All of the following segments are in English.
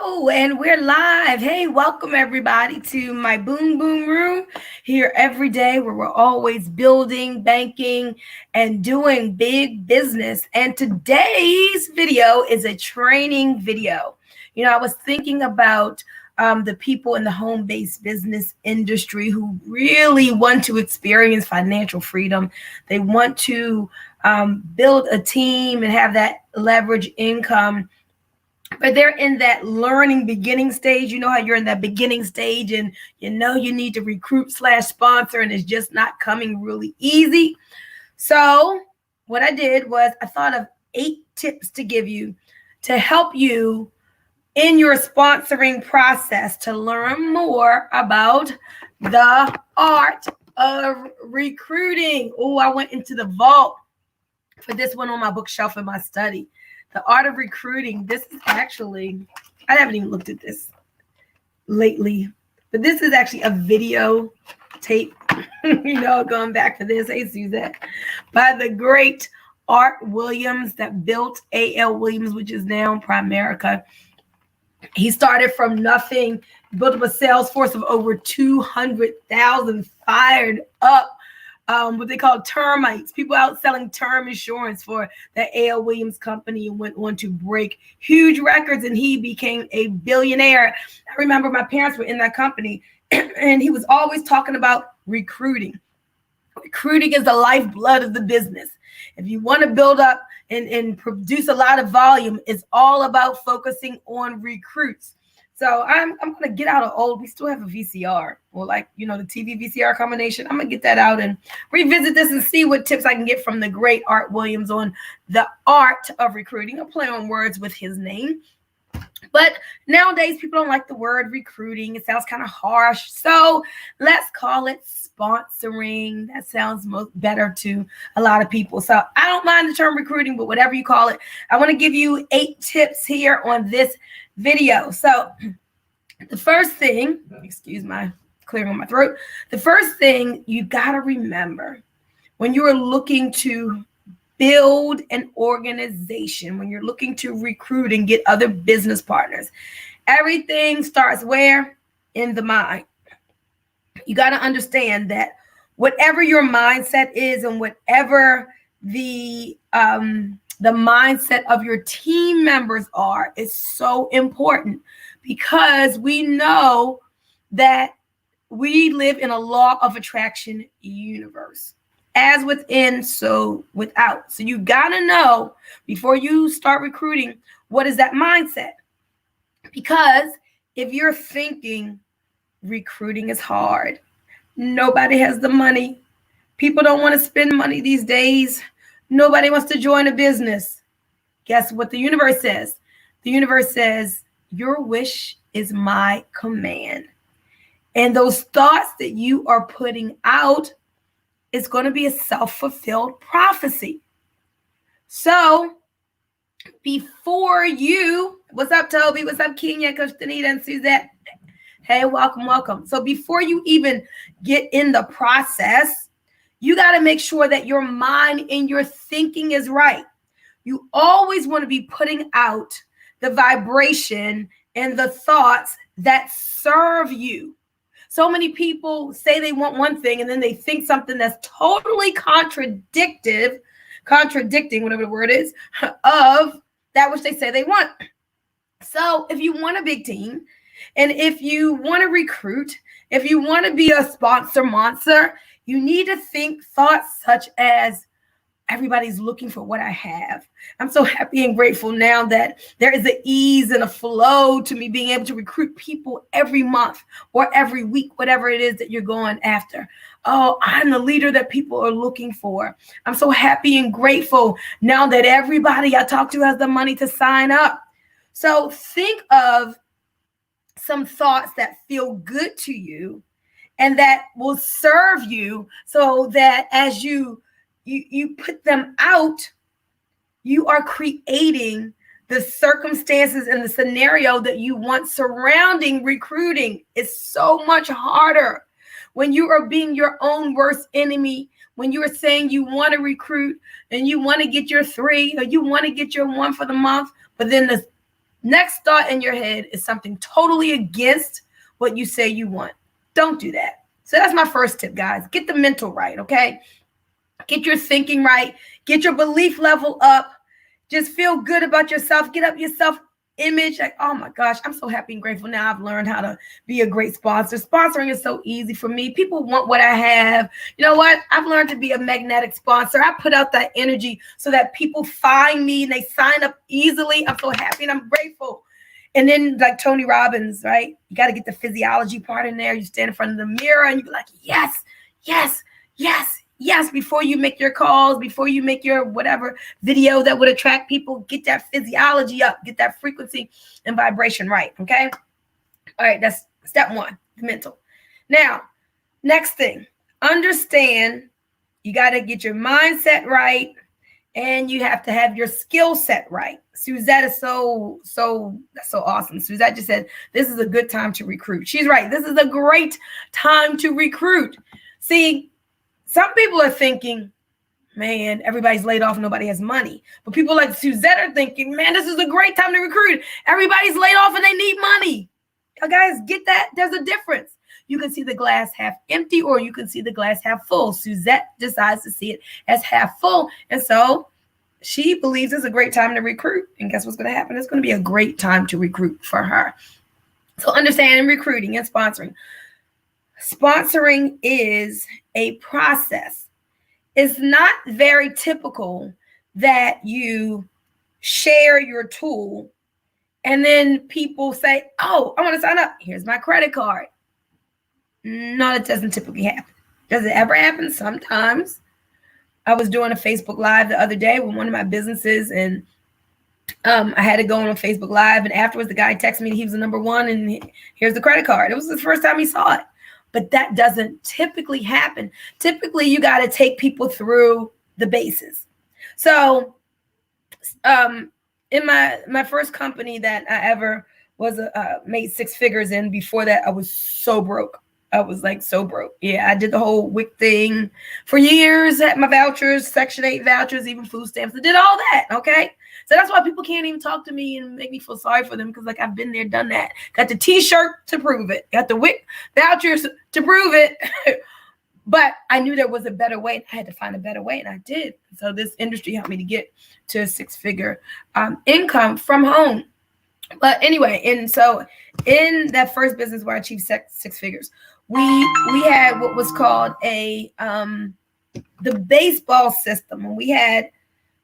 Hello, and we're live. Hey, welcome everybody to my Boom Boom Room here every day where we're always building, banking, and doing big business. And today's video is a training video. I was thinking about the people in the home-based business industry who really want to experience financial freedom. They want to build a team and have that leverage income, but they're in that learning beginning stage. You know how you're in that beginning stage and you need to recruit/sponsor and it's just not coming really easy. So what I did was I thought of 8 tips to give you to help you in your sponsoring process to learn more about the art of recruiting. Oh, I went into the vault for this one on my bookshelf in my study. The Art of Recruiting. This is actually, I haven't even looked at this lately, but this is actually a video tape, going back to this. Hey, Suzette, by the great Art Williams that built A.L. Williams, which is now Primerica. He started from nothing, built up a sales force of over 200,000, fired up what they call termites, people out selling term insurance for the A.L. Williams company, and went on to break huge records, and he became a billionaire. I remember my parents were in that company and he was always talking about recruiting. Recruiting is the lifeblood of the business. If you want to build up and produce a lot of volume, it's all about focusing on recruits. So I'm going to get out of old. We still have a VCR, or the TV VCR combination. I'm going to get that out and revisit this and see what tips I can get from the great Art Williams on the art of recruiting. I'll play on words with his name. But nowadays, people don't like the word recruiting. It sounds kind of harsh. So let's call it sponsoring. That sounds better to a lot of people. So I don't mind the term recruiting, but whatever you call it, I want to give you 8 tips here on this video. So the first thing, excuse my clearing my throat. The first thing you got to remember when you are looking to build an organization, when you're looking to recruit and get other business partners, everything starts where? In the mind. You got to understand that whatever your mindset is and whatever the mindset of your team members are is so important, because we know that we live in a law of attraction universe. As within, so without. So you got to know before you start recruiting, what is that mindset? Because if you're thinking recruiting is hard, nobody has the money, people don't want to spend money these days, nobody wants to join a business, guess what the universe says? The universe says, your wish is my command. And those thoughts that you are putting out is going to be a self-fulfilled prophecy. So before you, what's up, Toby? What's up, Kenya, Coach Danita, and Suzette? Hey, welcome. So before you even get in the process, you got to make sure that your mind and your thinking is right. You always want to be putting out the vibration and the thoughts that serve you. So many people say they want one thing and then they think something that's totally contradicting, whatever the word is, of that which they say they want. So if you want a big team, and if you want to recruit, if you want to be a sponsor monster, you need to think thoughts such as, everybody's looking for what I have. I'm so happy and grateful now that there is an ease and a flow to me being able to recruit people every month or every week, whatever it is that you're going after. Oh, I'm the leader that people are looking for. I'm so happy and grateful now that everybody I talk to has the money to sign up. So think of some thoughts that feel good to you and that will serve you, so that as you put them out, you are creating the circumstances and the scenario that you want surrounding recruiting. It's so much harder when you are being your own worst enemy, when you are saying you want to recruit and you want to get your 3 or you want to get your 1 for the month, but then the next thought in your head is something totally against what you say you want. Don't do that. So that's my first tip, guys. Get the mental right, okay? Get your thinking right. Get your belief level up. Just feel good about yourself. Get up your self-image. Like, oh my gosh, I'm so happy and grateful now. I've learned how to be a great sponsor. Sponsoring is so easy for me. People want what I have. You know what? I've learned to be a magnetic sponsor. I put out that energy so that people find me and they sign up easily. I'm so happy and I'm grateful. And then like Tony Robbins, right? You got to get the physiology part in there. You stand in front of the mirror and you be like, yes, yes, yes, yes. Before you make your calls, before you make your whatever video that would attract people, get that physiology up, get that frequency and vibration right, okay? All right, that's step one, the mental. Now, next thing, understand you got to get your mindset right. And you have to have your skill set right. Suzette is so awesome. Suzette just said, this is a good time to recruit. She's right. This is a great time to recruit. See, some people are thinking, man, everybody's laid off, nobody has money. But people like Suzette are thinking, man, this is a great time to recruit. Everybody's laid off and they need money. You guys get that? There's a difference. You can see the glass half empty or you can see the glass half full. Suzette decides to see it as half full. And so she believes it's a great time to recruit. And guess what's going to happen? It's going to be a great time to recruit for her. So understanding recruiting and sponsoring. Sponsoring is a process. It's not very typical that you share your tool and then people say, oh, I want to sign up. Here's my credit card. No, that doesn't typically happen. Does it ever happen? Sometimes. I was doing a Facebook Live the other day with one of my businesses, and I had to go on a Facebook Live, and afterwards the guy texted me he was the number one, and here's the credit card. It was the first time he saw it. But that doesn't typically happen. Typically, you got to take people through the bases. So in my first company that I ever was made six figures in, before that, I was so broke. I was like so broke. Yeah, I did the whole WIC thing for years, had my vouchers, Section 8 vouchers, even food stamps. I did all that, okay? So that's why people can't even talk to me and make me feel sorry for them, because like I've been there, done that. Got the T-shirt to prove it. Got the WIC vouchers to prove it. But I knew there was a better way. I had to find a better way, and I did. So this industry helped me to get to a six-figure income from home. But anyway, and so in that first business where I achieved six figures, we had what was called the baseball system, and we had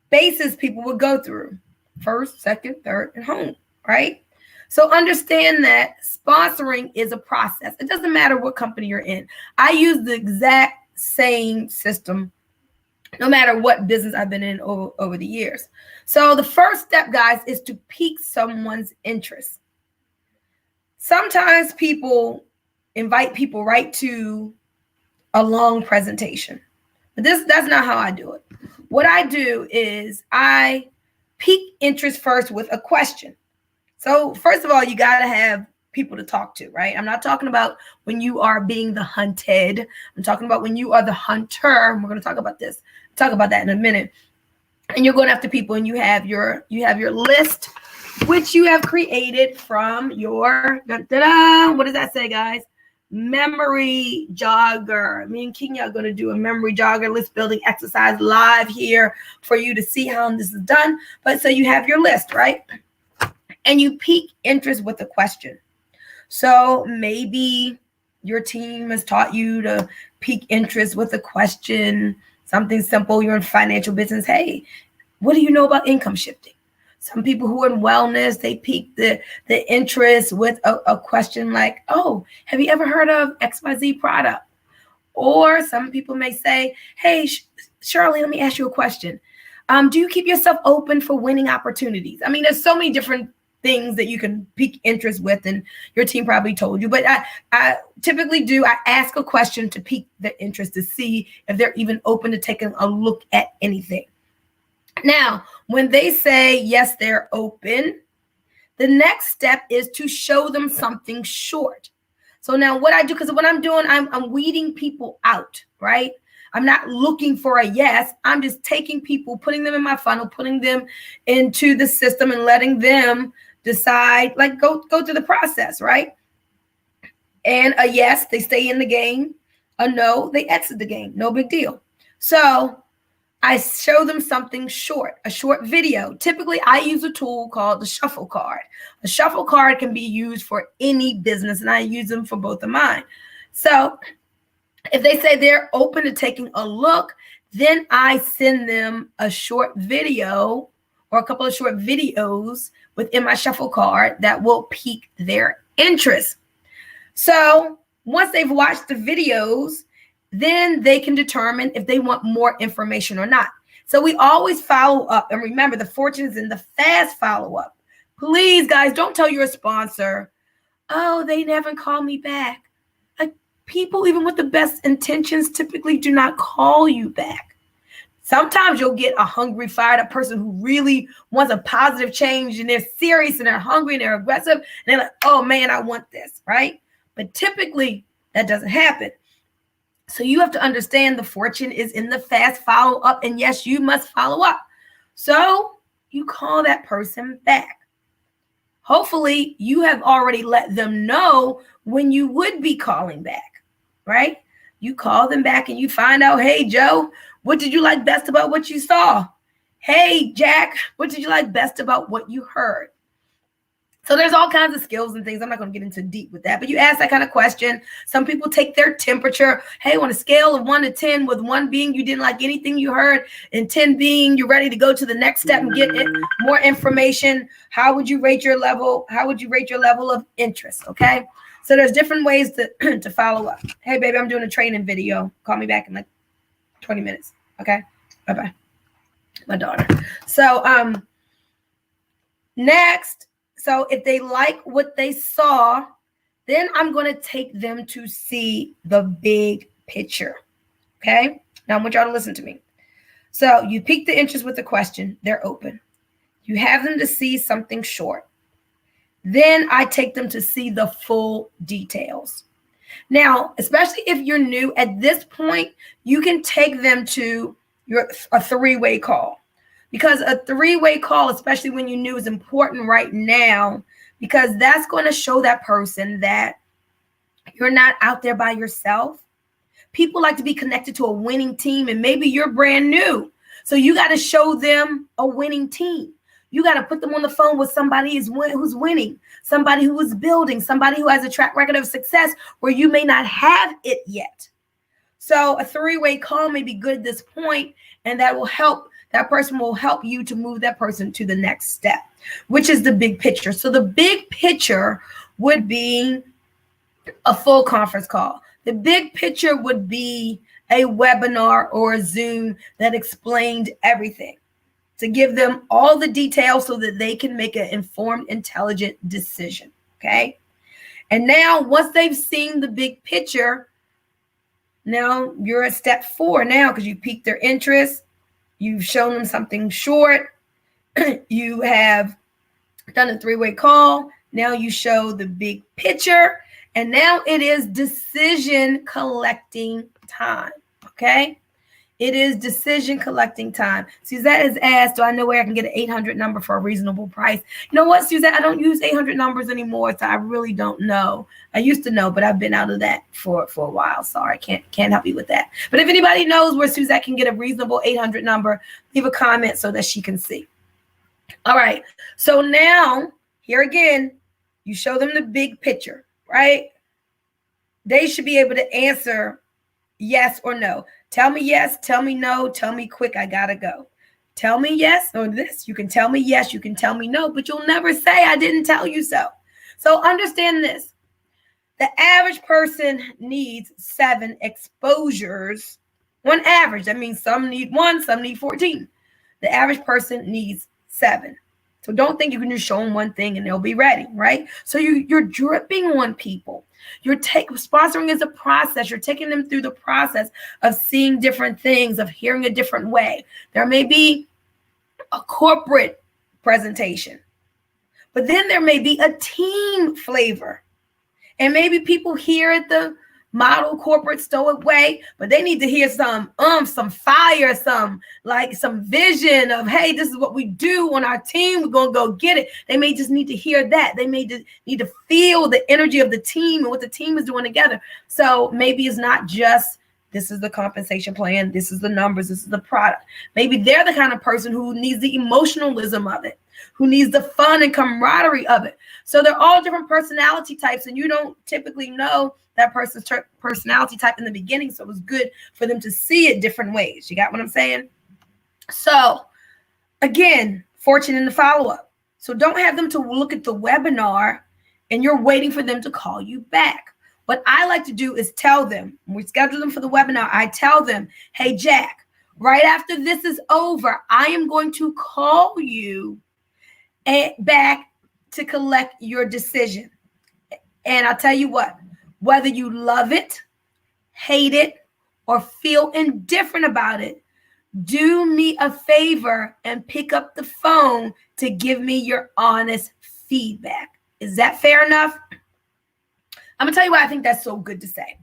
bases people would go through: first, second, third, and home, right? So understand that sponsoring is a process. It doesn't matter what company you're in. I use the exact same system no matter what business I've been in over the years. So the first step, guys, is to pique someone's interest. Sometimes people invite people right to a long presentation. But that's not how I do it. What I do is I pique interest first with a question. So first of all, you got to have people to talk to, right? I'm not talking about when you are being the hunted. I'm talking about when you are the hunter. We're going to talk about this. Talk about that in a minute. And you're going after people, and you have your list, which you have created from your what does that say, guys? Memory jogger. Me and Kenya are going to do a memory jogger list building exercise live here for you to see how this is done. But so you have your list, right? And you pique interest with a question. So maybe your team has taught you to pique interest with a question, something simple. You're in financial business. Hey, what do you know about income shifting? Some people who are in wellness, they pique the interest with a question like, oh, have you ever heard of XYZ product? Or some people may say, hey, Shirley, let me ask you a question. Do you keep yourself open for winning opportunities? I mean, there's so many different things that you can pique interest with, and your team probably told you. But I typically I ask a question to pique their interest to see if they're even open to taking a look at anything. Now, when they say, yes, they're open, the next step is to show them something short. So now what I do, because what I'm doing, I'm weeding people out, right? I'm not looking for a yes. I'm just taking people, putting them in my funnel, putting them into the system and letting them decide, like go through the process, right? And a yes, they stay in the game. A no, they exit the game. No big deal. So I show them something short, a short video. Typically, I use a tool called the shuffle card. A shuffle card can be used for any business, and I use them for both of mine. So if they say they're open to taking a look, then I send them a short video or a couple of short videos within my shuffle card that will pique their interest. So once they've watched the videos, then they can determine if they want more information or not. So we always follow up. And remember, the fortune is in the fast follow-up. Please, guys, don't tell your sponsor, oh, they never call me back. Like, people, even with the best intentions, typically do not call you back. Sometimes you'll get a hungry, fired up person who really wants a positive change, and they're serious and they're hungry and they're aggressive. And they're like, oh, man, I want this, right? But typically that doesn't happen. So you have to understand the fortune is in the fast follow up. And yes, you must follow up. So you call that person back. Hopefully you have already let them know when you would be calling back, right? You call them back and you find out, hey, Joe, what did you like best about what you saw? Hey, Jack, what did you like best about what you heard? So there's all kinds of skills and things. I'm not going to get into deep with that, but you ask that kind of question. Some people take their temperature. Hey, on a scale of 1 to 10, with 1 being you didn't like anything you heard, and 10 being you're ready to go to the next step and get more information, how would you rate your level? How would you rate your level of interest? Okay. So there's different ways to follow up. Hey, baby, I'm doing a training video. Call me back in like 20 minutes. Okay. Bye-bye. My daughter. So next. So if they like what they saw, then I'm going to take them to see the big picture. Okay. Now I want y'all to listen to me. So you pique the interest with the question. They're open. You have them to see something short. Then I take them to see the full details. Now, especially if you're new at this point, you can take them to a 3-way call. Because a 3-way call, especially when you're new, is important right now, because that's going to show that person that you're not out there by yourself. People like to be connected to a winning team, and maybe you're brand new. So you got to show them a winning team. You got to put them on the phone with somebody who's winning, somebody who is building, somebody who has a track record of success where you may not have it yet. So a 3-way call may be good at this point, and that will help. That person will help you to move that person to the next step, which is the big picture. So the big picture would be a full conference call. The big picture would be a webinar or a Zoom that explained everything, to give them all the details so that they can make an informed, intelligent decision. Okay. And now once they've seen the big picture, now you're at step 4 now, because you piqued their interest. You've shown them something short. You have done a 3-way call. Now you show the big picture. And now it is decision collecting time. Okay. It is decision collecting time. Suzette has asked, do I know where I can get an 800 number for a reasonable price? You know what, Suzette? I don't use 800 numbers anymore, so I really don't know. I used to know, but I've been out of that for a while. Sorry, can't help you with that. But if anybody knows where Suzette can get a reasonable 800 number, leave a comment so that she can see. All right. So now, here again, you show them the big picture, right? They should be able to answer yes or no. Tell me yes, tell me no, tell me quick, I gotta go. Tell me yes or this. You can tell me yes, you can tell me no, but you'll never say I didn't tell you so. So understand this. The average person needs 7 exposures on average. That means some need 1, some need 14. The average person needs 7. So don't think you can just show them one thing and they'll be ready, right? So you're dripping on people. Sponsoring is a process. You're taking them through the process of seeing different things, of hearing a different way. There may be a corporate presentation, but then there may be a team flavor. And maybe people here at the model corporate stoic way, but they need to hear some fire, some vision of, hey, this is what we do on our team. We're going to go get it. They may just need to hear that. They may just need to feel the energy of the team and what the team is doing together. So maybe it's not just, this is the compensation plan, this is the numbers, this is the product. Maybe they're the kind of person who needs the emotionalism of it, who needs the fun and camaraderie of it. So they're all different personality types, and you don't typically know that person's personality type in the beginning. So it was good for them to see it different ways. You got what I'm saying? So again, fortune in the follow-up. So don't have them to look at the webinar and you're waiting for them to call you back. What I like to do is tell them, when we schedule them for the webinar, I tell them, hey, Jack, right after this is over, I am going to call you back to collect your decision. And I'll tell you what, whether you love it, hate it, or feel indifferent about it, do me a favor and pick up the phone to give me your honest feedback. Is that fair enough? I'm going to tell you why I think that's so good to say.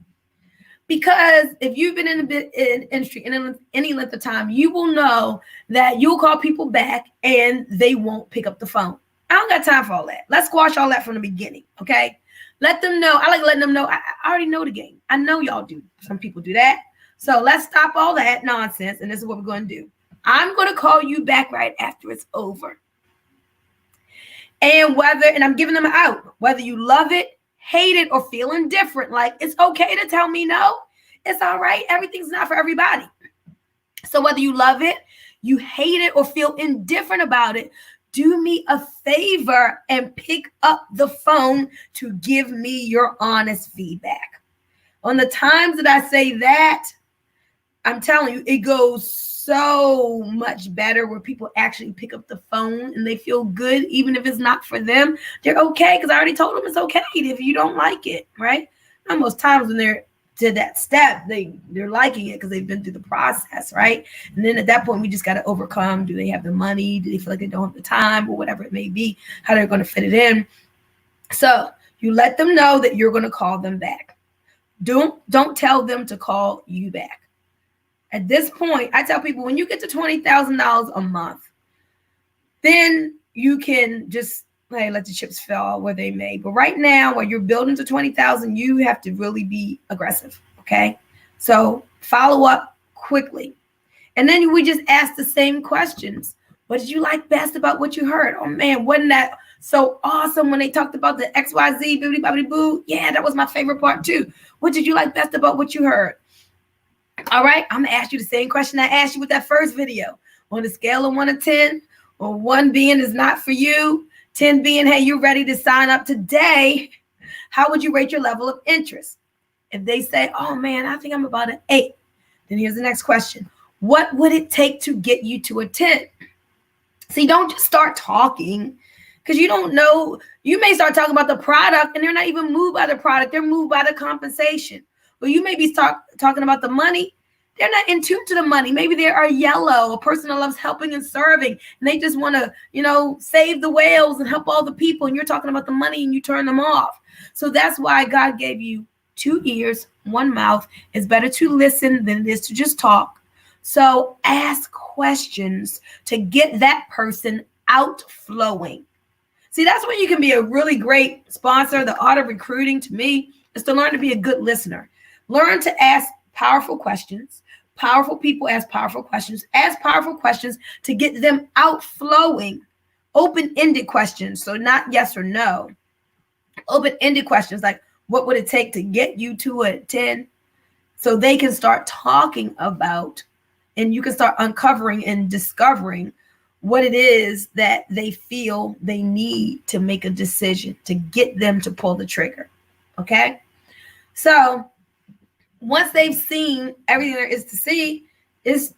Because if you've been in the industry in any length of time, you will know that you'll call people back and they won't pick up the phone. I don't got time for all that. Let's squash all that from the beginning, okay? Let them know. I like letting them know. I already know the game. I know y'all do. Some people do that. So let's stop all that nonsense, and this is what we're going to do. I'm going to call you back right after it's over. And I'm giving them out, whether you love it, hate it, or feel indifferent, like it's okay to tell me no. It's all right. Everything's not for everybody. So whether you love it, you hate it, or feel indifferent about it, do me a favor and pick up the phone to give me your honest feedback. On the times that I say that, I'm telling you, it goes so much better where people actually pick up the phone and they feel good, even if it's not for them. They're okay, because I already told them it's okay if you don't like it, right? Now, most times when they're to that step, they're liking it because they've been through the process, right? And then at that point, we just got to overcome. Do they have the money? Do they feel like they don't have the time, or whatever it may be, how they're going to fit it in? So you let them know that you're going to call them back. Don't tell them to call you back. At this point, I tell people, when you get to $20,000 a month, then you can just let the chips fall where they may. But right now, while you're building to 20,000, you have to really be aggressive. Okay. So follow up quickly. And then we just ask the same questions. What did you like best about what you heard? Oh man, wasn't that so awesome when they talked about the XYZ, boobity bobbity boo? Yeah, that was my favorite part too. What did you like best about what you heard? All right, I'm gonna ask you the same question I asked you with that first video. On a scale of 1 to 10, or 1 being is not for you, 10 being, hey, you're ready to sign up today, how would you rate your level of interest? If they say, oh man, I think I'm about an 8, then here's the next question. What would it take to get you to a 10? See, don't just start talking, because you don't know. You may start talking about the product and they're not even moved by the product. They're moved by the compensation. Or you may be talking about the money. They're not in tune to the money. Maybe they are yellow, a person that loves helping and serving, and they just want to, save the whales and help all the people. And you're talking about the money and you turn them off. So that's why God gave you 2 ears, 1 mouth. It's better to listen than it is to just talk. So ask questions to get that person outflowing. See, that's when you can be a really great sponsor. The art of recruiting, to me, is to learn to be a good listener. Learn to ask powerful questions. Powerful people ask powerful questions. Ask powerful questions to get them outflowing. Open-ended questions, so not yes or no. Open-ended questions like, what would it take to get you to a 10? So they can start talking about, and you can start uncovering and discovering what it is that they feel they need to make a decision to get them to pull the trigger. Okay? So once they've seen everything there is to see, it's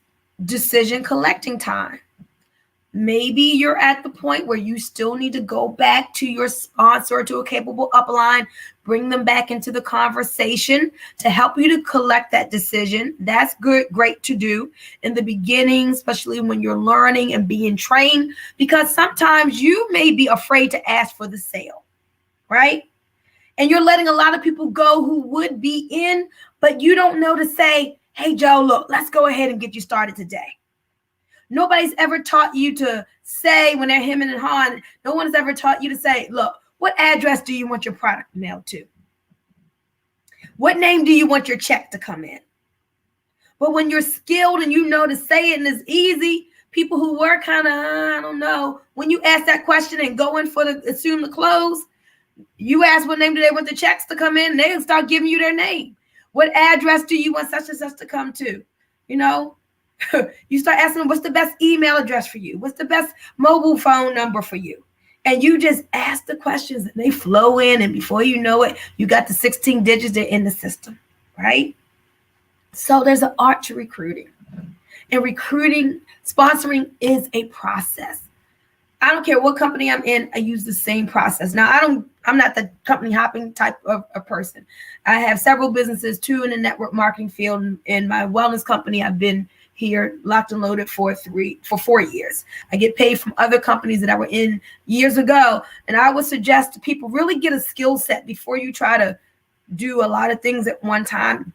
decision collecting time. Maybe you're at the point where you still need to go back to your sponsor, to a capable upline, bring them back into the conversation to help you to collect that decision. That's good, great to do in the beginning, especially when you're learning and being trained, because sometimes you may be afraid to ask for the sale, right? And you're letting a lot of people go who would be in, but you don't know to say, hey, Joe, look, let's go ahead and get you started today. Nobody's ever taught you to say when they're hemming and hawing, no one's ever taught you to say, look, what address do you want your product mailed to? What name do you want your check to come in? But when you're skilled and you know to say it and it's easy, people who were kind of, I don't know, when you ask that question and go in for the assume the close, you ask what name do they want the checks to come in, and they'll start giving you their name. What address do you want such and such to come to? You know, you start asking them, what's the best email address for you? What's the best mobile phone number for you? And you just ask the questions and they flow in. And before you know it, you got the 16 digits, they're in the system, right? So there's an art to recruiting. And recruiting, sponsoring is a process. I don't care what company I'm in, I use the same process. Now, I'm not the company hopping type of a person. I have several businesses, 2 in the network marketing field. In my wellness company, I've been here locked and loaded for 4 years. I get paid from other companies that I were in years ago. And I would suggest to people really get a skill set before you try to do a lot of things at one time.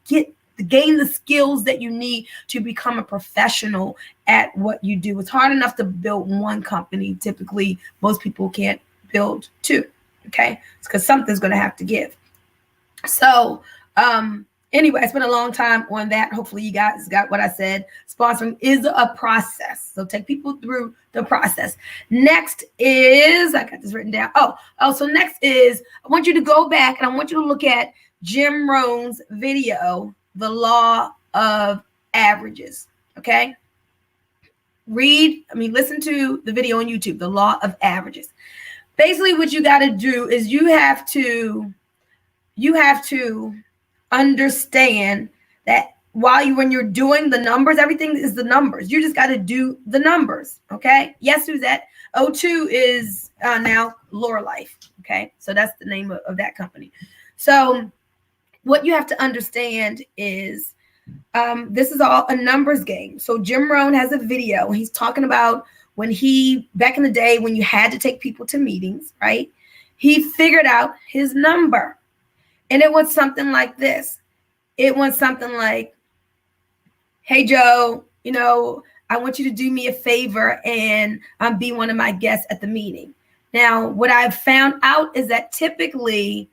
Gain the skills that you need to become a professional at what you do. It's hard enough to build one company. Typically, most people can't build 2. Okay, it's because something's going to have to give. So, anyway, I spent a long time on that. Hopefully, you guys got what I said. Sponsoring is a process. So take people through the process. Next is, I got this written down. So next is, I want you to go back and I want you to look at Jim Rohn's video, The Law of Averages. Okay. Listen to the video on YouTube, The Law of Averages. Basically, what you got to do is you have to understand that when you're doing the numbers, everything is the numbers. You just got to do the numbers. Okay. Yes, Suzette. O2 is now Laura Life. Okay. So that's the name of that company. So what you have to understand is this is all a numbers game. So Jim Rohn has a video. He's talking about when back in the day, when you had to take people to meetings, right? He figured out his number. And it was something like this. It was something like, hey, Joe, I want you to do me a favor and be one of my guests at the meeting. Now, what I've found out is that typically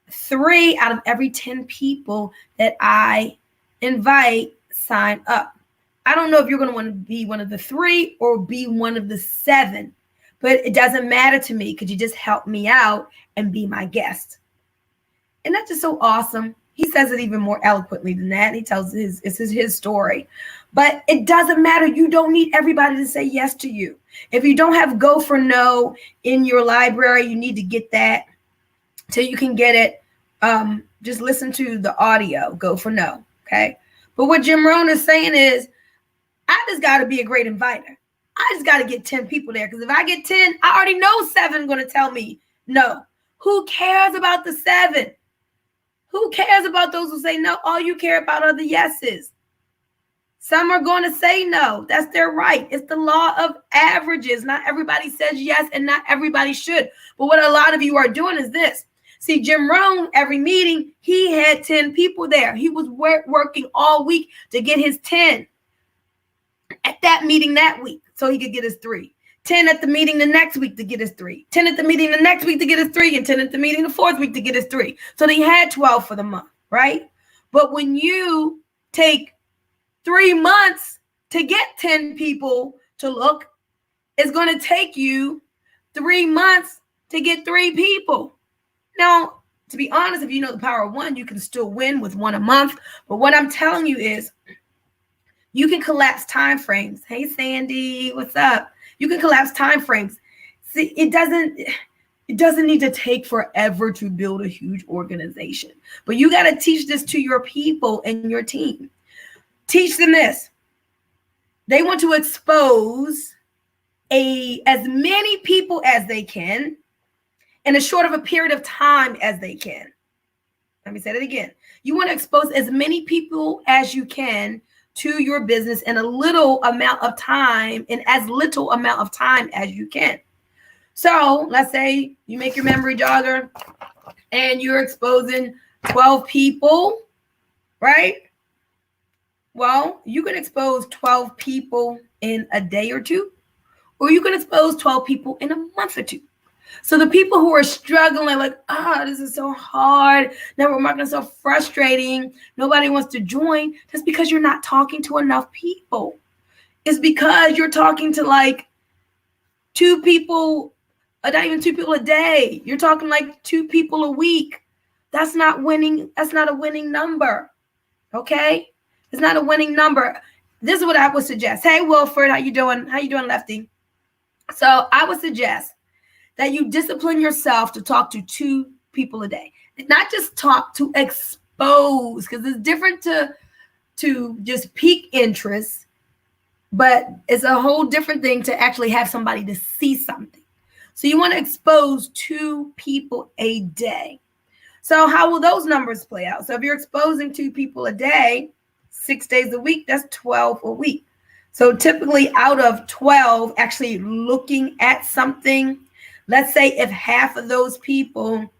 3 out of every 10 people that I invite sign up. I don't know if you're going to want to be one of the 3 or be one of the 7, but it doesn't matter to me. Could you just help me out and be my guest? And that's just so awesome. He says it even more eloquently than that. He tells his story. But it doesn't matter. You don't need everybody to say yes to you. If you don't have Go for No in your library, you need to get that till you can get it. Just listen to the audio, Go for No. Okay. But what Jim Rohn is saying is, I just got to be a great inviter. I just got to get 10 people there. Because if I get 10, I already know 7 going to tell me no. Who cares about the 7? Who cares about those who say no? All you care about are the yeses. Some are going to say no. That's their right. It's the law of averages. Not everybody says yes and not everybody should. But what a lot of you are doing is this. See, Jim Rohn, every meeting, he had 10 people there. He was working all week to get his 10 at that meeting that week so he could get his 3. 10 at the meeting the next week to get his 3. 10 at the meeting the next week to get his 3. And 10 at the meeting the 4th week to get his 3. So he had 12 for the month, right? But when you take 3 months to get 10 people to look, it's going to take you 3 months to get 3 people. Now, to be honest, if you know the power of 1, you can still win with 1 a month. But what I'm telling you is you can collapse time frames. Hey, Sandy, what's up? You can collapse time frames. See, it doesn't need to take forever to build a huge organization. But you got to teach this to your people and your team. Teach them this. They want to expose as many people as they can in as short of a period of time as they can. Let me say that again. You want to expose as many people as you can to your business in a little amount of time, in as little amount of time as you can. So let's say you make your memory jogger and you're exposing 12 people, right? Well, you can expose 12 people in a day or two, or you can expose 12 people in a month or two. So the people who are struggling, like, this is so hard, network marketing is so frustrating, nobody wants to join, that's because you're not talking to enough people. It's because you're talking to like 2 people, not even 2 people a day. You're talking like 2 people a week. That's not winning. That's not a winning number. Okay? It's not a winning number. This is what I would suggest. Hey, Wilford, how you doing? How you doing, Lefty? So I would suggest that you discipline yourself to talk to 2 people a day. Not just talk, to expose, because it's different to just pique interest, but it's a whole different thing to actually have somebody to see something. So you want to expose 2 people a day. So how will those numbers play out? So if you're exposing 2 people a day, 6 days a week, that's 12 a week. So typically out of 12 actually looking at something, let's say if half of those people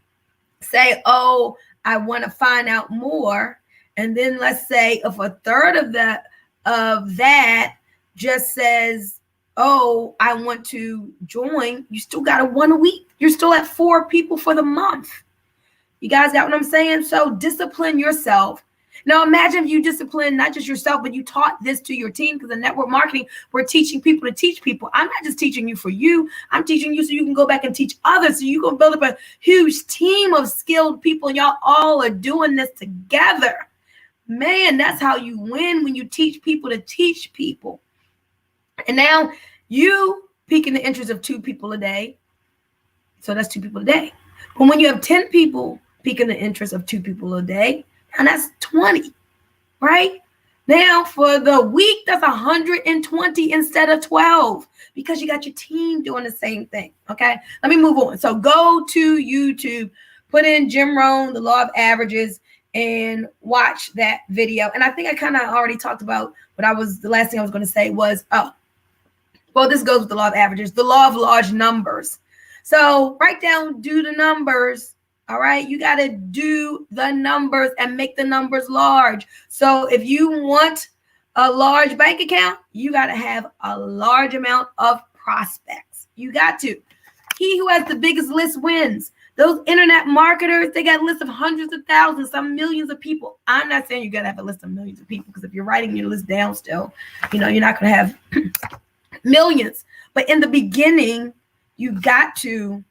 say, oh, I want to find out more. And then let's say if a third of that just says, oh, I want to join, you still got a 1 a week. You're still at 4 people for the month. You guys got what I'm saying? So discipline yourself. Now imagine if you discipline not just yourself, but you taught this to your team, because in network marketing, we're teaching people to teach people. I'm not just teaching you for you. I'm teaching you so you can go back and teach others. So you can build up a huge team of skilled people, and y'all all are doing this together. Man, that's how you win, when you teach people to teach people. And now you pique in the interest of 2 people a day. So that's 2 people a day. But when you have 10 people piquing the interest of 2 people a day, and that's 20, right? Now for the week, that's 120 instead of 12, because you got your team doing the same thing. Okay, let me move on. So go to YouTube, put in Jim Rohn, The Law of Averages, and watch that video. And I think I kind of already talked about the last thing I was going to say was, this goes with the law of averages, the law of large numbers. So write down, do the numbers. All right, you got to do the numbers and make the numbers large. So if you want a large bank account, you got to have a large amount of prospects. You got to. He who has the biggest list wins. Those internet marketers, they got a list of hundreds of thousands, some millions of people. I'm not saying you got to have a list of millions of people, because if you're writing your list down still, you're not going to have millions. But in the beginning, you got to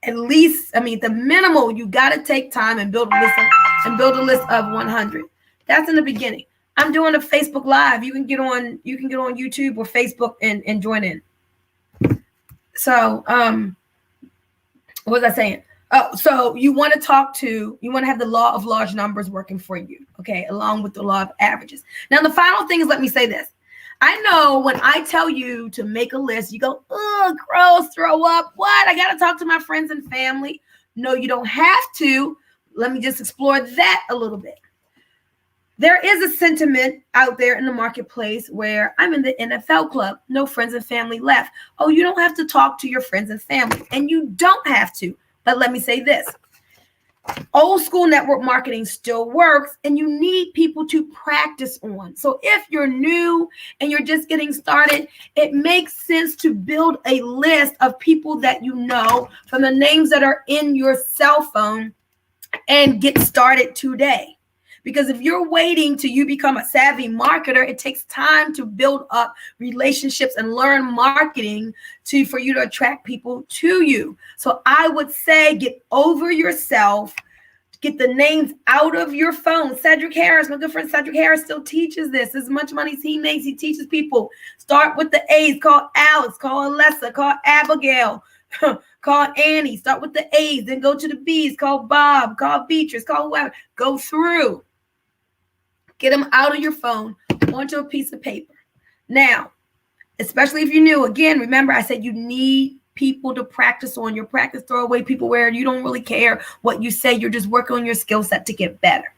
at least, the minimal, you got to take time and build a list of 100. That's in the beginning. I'm doing a Facebook Live. You can get on YouTube or Facebook and join in. So, what was I saying? Oh, so you want to have the law of large numbers working for you, okay, along with the law of averages. Now, the final thing is, let me say this. I know when I tell you to make a list, you go, oh, gross, throw up. What? I got to talk to my friends and family. No, you don't have to. Let me just explore that a little bit. There is a sentiment out there in the marketplace where I'm in the NFL club, no friends and family left. Oh, you don't have to talk to your friends and family, and you don't have to. But let me say this. Old school network marketing still works, and you need people to practice on. So if you're new and you're just getting started, it makes sense to build a list of people that you know from the names that are in your cell phone and get started today. Because if you're waiting till you become a savvy marketer, it takes time to build up relationships and learn marketing for you to attract people to you. So I would say get over yourself, get the names out of your phone. Cedric Harris, my good friend Cedric Harris, still teaches this. As much money as he makes, he teaches people. Start with the A's. Call Alex, call Alessa, call Abigail, call Annie. Start with the A's, then go to the B's. Call Bob, call Beatrice, call whoever. Go through. Get them out of your phone onto a piece of paper. Now, especially if you're new, again, remember I said you need people to practice on. Your practice throwaway people where you don't really care what you say. You're just working on your skill set to get better.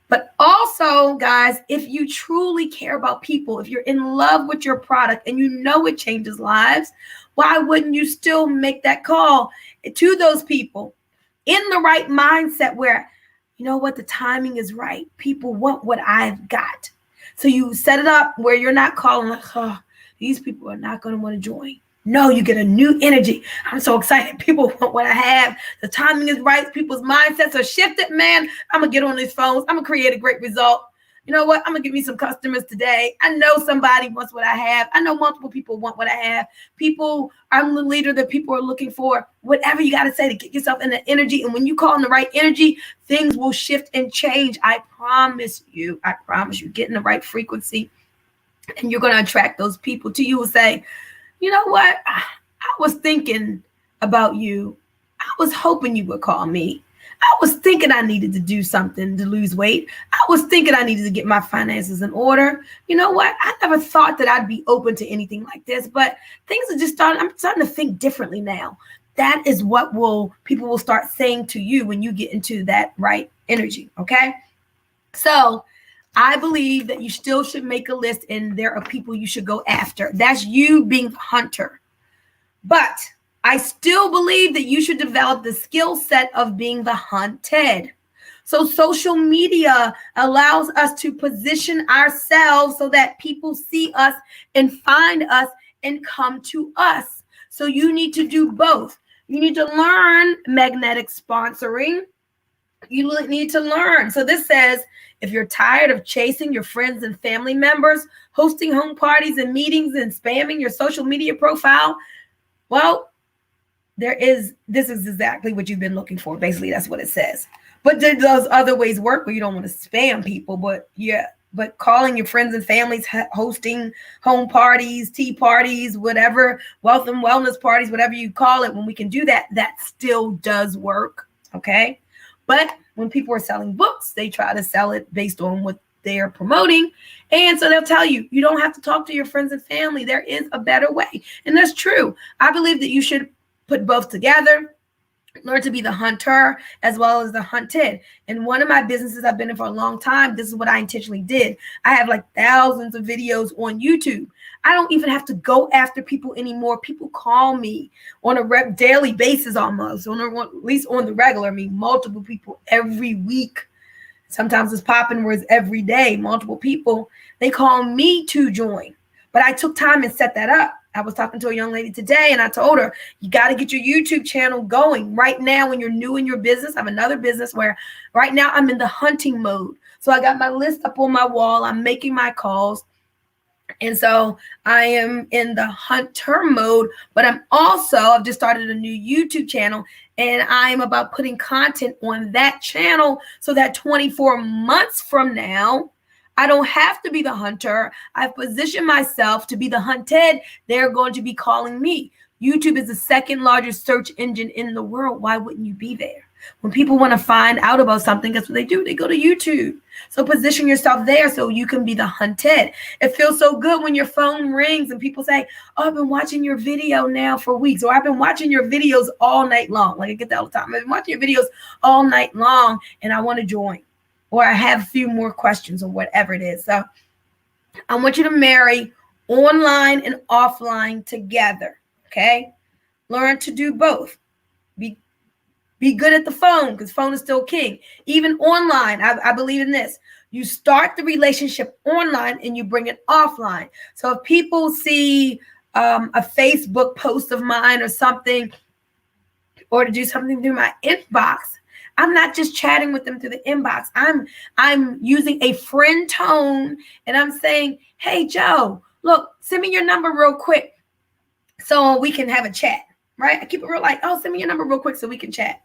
But also, guys, if you truly care about people, if you're in love with your product and you know it changes lives, why wouldn't you still make that call to those people? in the right mindset where, you know what, the timing is right. People want what I've got. So you set it up where you're not calling like, oh, these people are not going to want to join. No, you get a new energy. I'm so excited. People want what I have. The timing is right. People's mindsets are shifted. Man, I'm going to get on these phones. I'm going to create a great result. You know what? I'm going to give me some customers today. I know somebody wants what I have. I know multiple people want what I have. I'm the leader that people are looking for. Whatever you got to say to get yourself in the energy. And when you call in the right energy, things will shift and change. I promise you. Get in the right frequency. And you're going to attract those people to you who say, you know what? I was thinking about you. I was hoping you would call me. I was thinking I needed to do something to lose weight. I was thinking I needed to get my finances in order. You know what? I never thought that I'd be open to anything like this, but things are just I'm starting to think differently now. That is what people will start saying to you when you get into that right energy, okay? So I believe that you still should make a list and there are people you should go after. That's you being the hunter. But I still believe that you should develop the skill set of being the hunted. So social media allows us to position ourselves so that people see us and find us and come to us. So you need to do both. You need to learn magnetic sponsoring. You need to learn. So this says, if you're tired of chasing your friends and family members, hosting home parties and meetings and spamming your social media profile, well, this is exactly what you've been looking for. Basically, that's what it says. But does other ways work where you don't want to spam people? But calling your friends and families, hosting home parties, tea parties, whatever, wealth and wellness parties, whatever you call it, when we can do that, that still does work. Okay. But when people are selling books, they try to sell it based on what they're promoting. And so they'll tell you, you don't have to talk to your friends and family. There is a better way. And that's true. I believe that you should put both together, learn to be the hunter as well as the hunted. And one of my businesses I've been in for a long time, this is what I intentionally did. I have like thousands of videos on YouTube. I don't even have to go after people anymore. People call me on a daily basis almost, at least on the regular, multiple people every week. Sometimes it's popping where it's every day, multiple people. They call me to join. But I took time and set that up. I was talking to a young lady today and I told her, you got to get your YouTube channel going right now when you're new in your business. I have another business where right now I'm in the hunting mode. So I got my list up on my wall. I'm making my calls. And so I am in the hunter mode, but I've just started a new YouTube channel and I'm about putting content on that channel so that 24 months from now, I don't have to be the hunter. I've positioned myself to be the hunted. They're going to be calling me. YouTube is the second largest search engine in the world. Why wouldn't you be there? When people want to find out about something, guess what they do? They go to YouTube. So position yourself there so you can be the hunted. It feels so good when your phone rings and people say, oh, I've been watching your video now for weeks, or I've been watching your videos all night long. Like I get that all the time. I've been watching your videos all night long and I want to join. Or I have a few more questions or whatever it is. So I want you to marry online and offline together, okay? Learn to do both. Be good at the phone because phone is still king. Even online, I believe in this. You start the relationship online and you bring it offline. So if people see a Facebook post of mine or something, or to do something through my inbox, I'm not just chatting with them through the inbox. I'm using a friend tone and I'm saying, hey, Joe, look, send me your number real quick so we can have a chat, right? I keep it real like, oh, send me your number real quick so we can chat.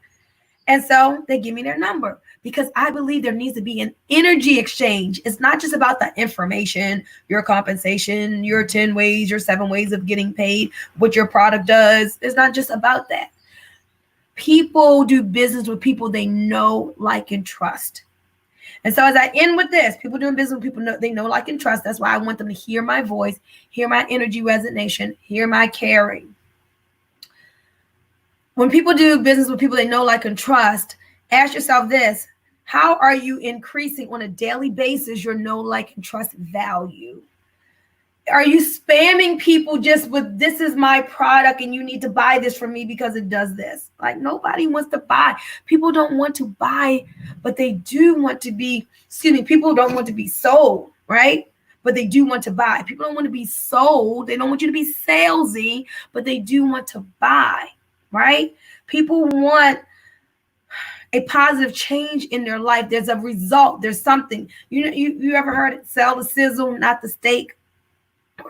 And so they give me their number because I believe there needs to be an energy exchange. It's not just about the information, your compensation, your 10 ways, your 7 ways of getting paid, what your product does. It's not just about that. People do business with people they know, like, and trust. And so as I end with this, people doing business with people they know, like, and trust. That's why I want them to hear my voice, hear my energy resonation, hear my caring. When people do business with people they know, like, and trust, ask yourself this: how are you increasing on a daily basis your know, like, and trust value? Are you spamming people just with, this is my product and you need to buy this from me because it does this? Like, nobody wants to buy. People don't want to buy, but they do want to be, people don't want to be sold, right? But they do want to buy. People don't want to be sold. They don't want you to be salesy, but they do want to buy, right? People want a positive change in their life. There's a result. There's something. You ever heard it? Sell the sizzle, not the steak,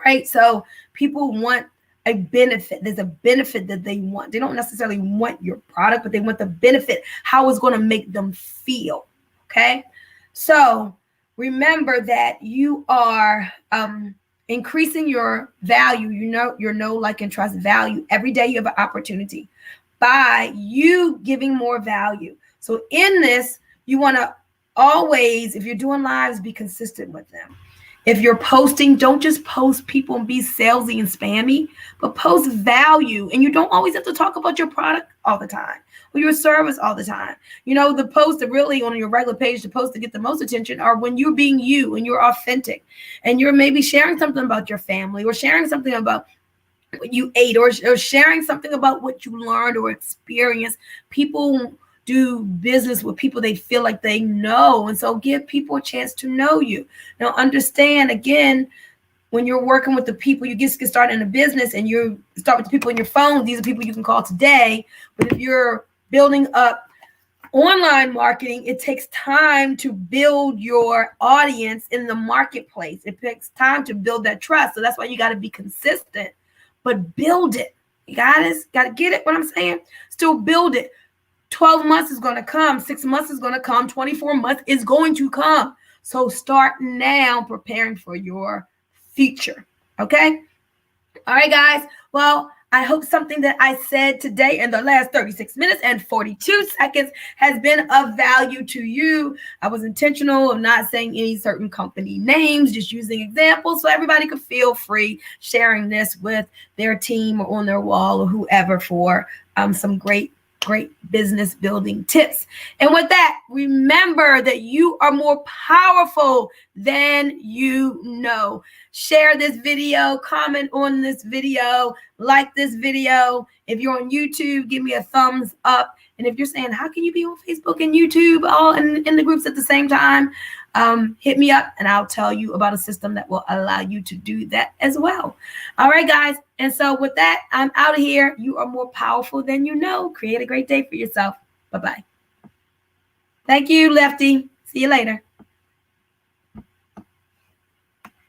right? So people want a benefit. There's a benefit that they want. They don't necessarily want your product, but they want the benefit, how it's going to make them feel. Okay. So remember that you are increasing your value, your know, like, and trust value. Every day you have an opportunity by you giving more value. So in this, you want to always, if you're doing lives, be consistent with them. If you're posting, don't just post people and be salesy and spammy, but post value. And you don't always have to talk about your product all the time or your service all the time. The posts that really on your regular page, the posts that get the most attention are when you're being you and you're authentic and you're maybe sharing something about your family or sharing something about what you ate or sharing something about what you learned or experienced. People do business with people they feel like they know. And so give people a chance to know you. Now, understand, again, when you're working with the people, you get started in a business and you start with the people in your phone. These are people you can call today. But if you're building up online marketing, it takes time to build your audience in the marketplace. It takes time to build that trust. So that's why you got to be consistent, but build it. You got to get it, what I'm saying? Still build it. 12 months is going to come. 6 months is going to come. 24 months is going to come. So start now preparing for your future. Okay. All right, guys. Well, I hope something that I said today in the last 36 minutes and 42 seconds has been of value to you. I was intentional of not saying any certain company names, just using examples so everybody could feel free sharing this with their team or on their wall or whoever for some great business building tips. And with that, remember that you are more powerful than you know. Share this video, comment on this video, like this video. If you're on YouTube, give me a thumbs up. And if you're saying, how can you be on Facebook and YouTube all in the groups at the same time? Hit me up and I'll tell you about a system that will allow you to do that as well. All right, guys. And so with that, I'm out of here. You are more powerful than you know. Create a great day for yourself. Bye-bye. Thank you, Lefty. See you later.